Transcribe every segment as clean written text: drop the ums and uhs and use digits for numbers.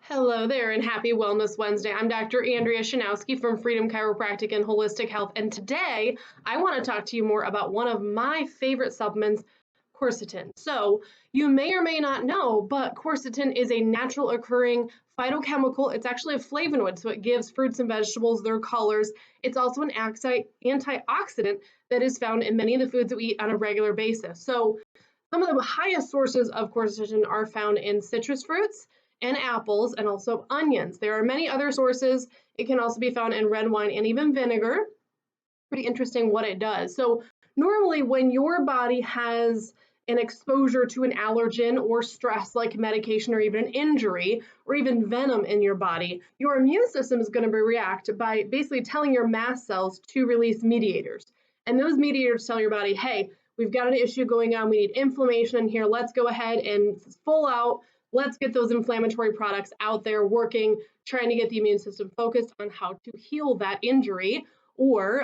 Hello there and happy Wellness Wednesday. I'm Dr. Andrea Shanowski from Freedom Chiropractic and Holistic Health. And today I want to talk to you more about one of my favorite supplements, quercetin. So you may or may not know, but quercetin is a natural occurring phytochemical. It's actually a flavonoid, so it gives fruits and vegetables their colors. It's also an antioxidant that is found in many of the foods that we eat on a regular basis. So some of the highest sources of quercetin are found in citrus fruits and apples and also onions. There are many other sources. It can also be found in red wine and even vinegar. Pretty interesting what it does. So normally when your body has an exposure to an allergen or stress like medication or even an injury or even venom in your body, your immune system is going to react by basically telling your mast cells to release mediators. And those mediators tell your body, hey, we've got an issue going on. We need inflammation in here. Let's go ahead and full out. Let's get those inflammatory products out there working, trying to get the immune system focused on how to heal that injury or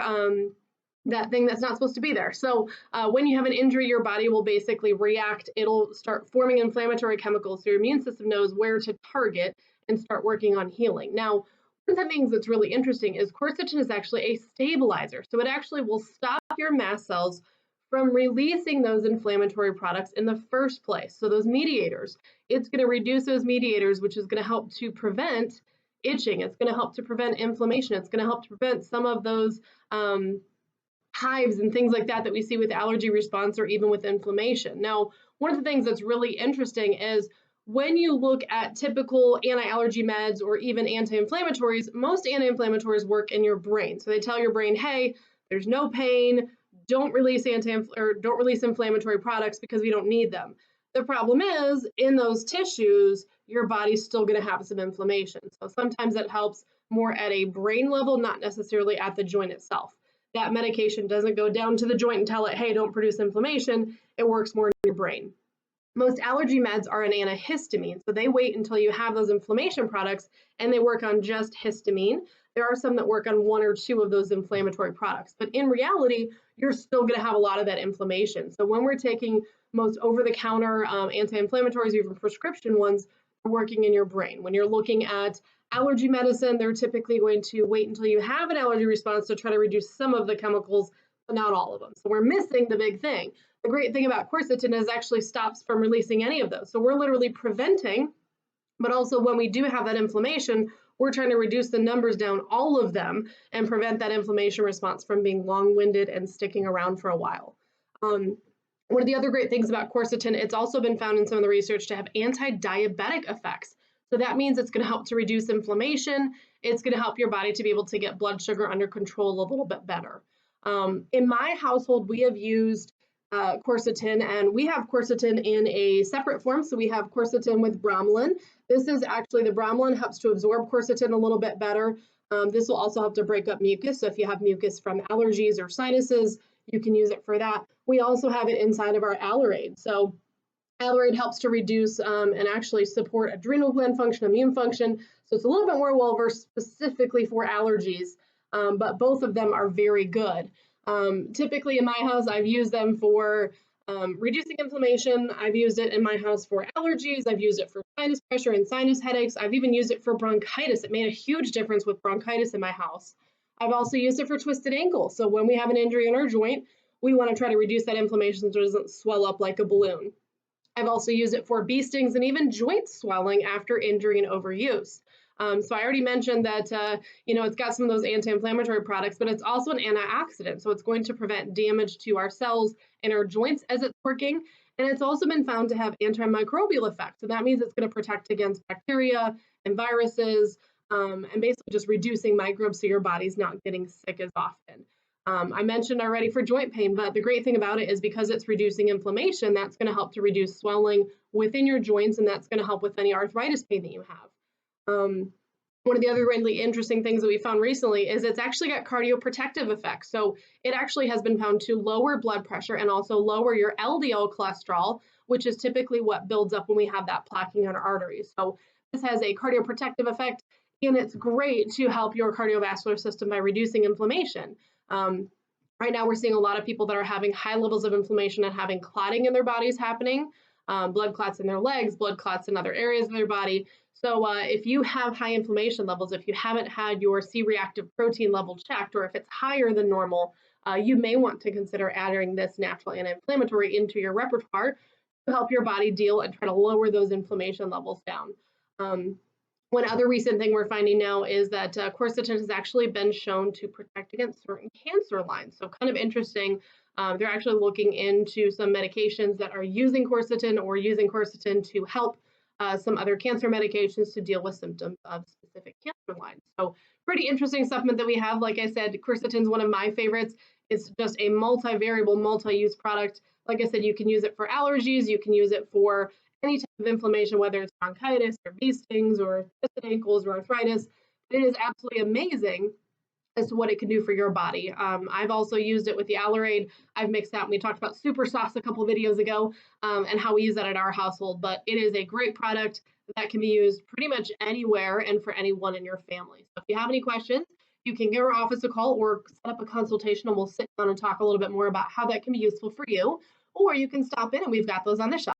that thing that's not supposed to be there. So when you have an injury, your body will basically react. It'll start forming inflammatory chemicals, so your immune system knows where to target and start working on healing. Now, one of the things that's really interesting is quercetin is actually a stabilizer. So it actually will stop your mast cells from releasing those inflammatory products in the first place. So those mediators, it's going to reduce those mediators, which is going to help to prevent itching. It's going to help to prevent inflammation. It's going to help to prevent some of those hives and things like that that we see with allergy response or even with inflammation. Now, one of the things that's really interesting is when you look at typical anti-allergy meds or even anti-inflammatories, most anti-inflammatories work in your brain. So they tell your brain, hey, there's no pain, don't release inflammatory products because we don't need them. The problem is in those tissues, your body's still going to have some inflammation. So sometimes it helps more at a brain level, not necessarily at the joint itself. That medication doesn't go down to the joint and tell it, hey, don't produce inflammation. It works more in your brain. Most allergy meds are an antihistamine, so they wait until you have those inflammation products and they work on just histamine. There are some that work on one or two of those inflammatory products, but in reality, you're still going to have a lot of that inflammation. So when we're taking most over-the-counter anti-inflammatories, even prescription ones, are working in your brain. When you're looking at allergy medicine, they're typically going to wait until you have an allergy response to try to reduce some of the chemicals, but not all of them. So we're missing the big thing. The great thing about quercetin is it actually stops from releasing any of those. So we're literally preventing, but also when we do have that inflammation, we're trying to reduce the numbers down, all of them, and prevent that inflammation response from being long-winded and sticking around for a while. One of the other great things about quercetin, it's also been found in some of the research to have anti-diabetic effects. So that means it's going to help to reduce inflammation. It's going to help your body to be able to get blood sugar under control a little bit better. In my household, we have used quercetin, and we have quercetin in a separate form. So we have quercetin with bromelain. This is actually, the bromelain helps to absorb quercetin a little bit better. This will also help to break up mucus. So if you have mucus from allergies or sinuses, you can use it for that. We also have it inside of our Allerade. So Allerade helps to reduce and actually support adrenal gland function, immune function. So it's a little bit more well-versed specifically for allergies, but both of them are very good. Typically in my house, I've used them for reducing inflammation. I've used it in my house for allergies. I've used it for sinus pressure and sinus headaches. I've even used it for bronchitis. It made a huge difference with bronchitis in my house. I've also used it for twisted ankles. So when we have an injury in our joint, we want to try to reduce that inflammation so it doesn't swell up like a balloon. I've also used it for bee stings and even joint swelling after injury and overuse. So I already mentioned that, it's got some of those anti-inflammatory products, but it's also an antioxidant. So it's going to prevent damage to our cells and our joints as it's working. And it's also been found to have antimicrobial effects. So that means it's going to protect against bacteria and viruses, and basically just reducing microbes so your body's not getting sick as often. I mentioned already for joint pain, but the great thing about it is because it's reducing inflammation, that's going to help to reduce swelling within your joints, and that's going to help with any arthritis pain that you have. One of the other really interesting things that we found recently is it's actually got cardioprotective effects. So it actually has been found to lower blood pressure and also lower your LDL cholesterol, which is typically what builds up when we have that plaquing on our arteries. So this has a cardioprotective effect, and it's great to help your cardiovascular system by reducing inflammation. Right now, we're seeing a lot of people that are having high levels of inflammation and having clotting in their bodies happening. blood clots in their legs, blood clots in other areas of their body. So if you have high inflammation levels, if you haven't had your C-reactive protein level checked, or if it's higher than normal, you may want to consider adding this natural anti-inflammatory into your repertoire to help your body deal and try to lower those inflammation levels down. One other recent thing we're finding now is that quercetin has actually been shown to protect against certain cancer lines. So kind of interesting. They're actually looking into some medications that are using quercetin or using quercetin to help some other cancer medications to deal with symptoms of specific cancer lines. So pretty interesting supplement that we have. Like I said, quercetin is one of my favorites. It's just a multi-variable, multi-use product. Like I said, you can use it for allergies. You can use it for any type of inflammation, whether it's bronchitis or bee stings or twisted ankles or arthritis. It is absolutely amazing as to what it can do for your body. I've also used it with the Allerade. I've mixed that. We talked about super sauce a couple videos ago and how we use that at our household, but it is a great product that can be used pretty much anywhere and for anyone in your family. So if you have any questions, you can give our office a call or set up a consultation and we'll sit down and talk a little bit more about how that can be useful for you. Or you can stop in and we've got those on the shelf.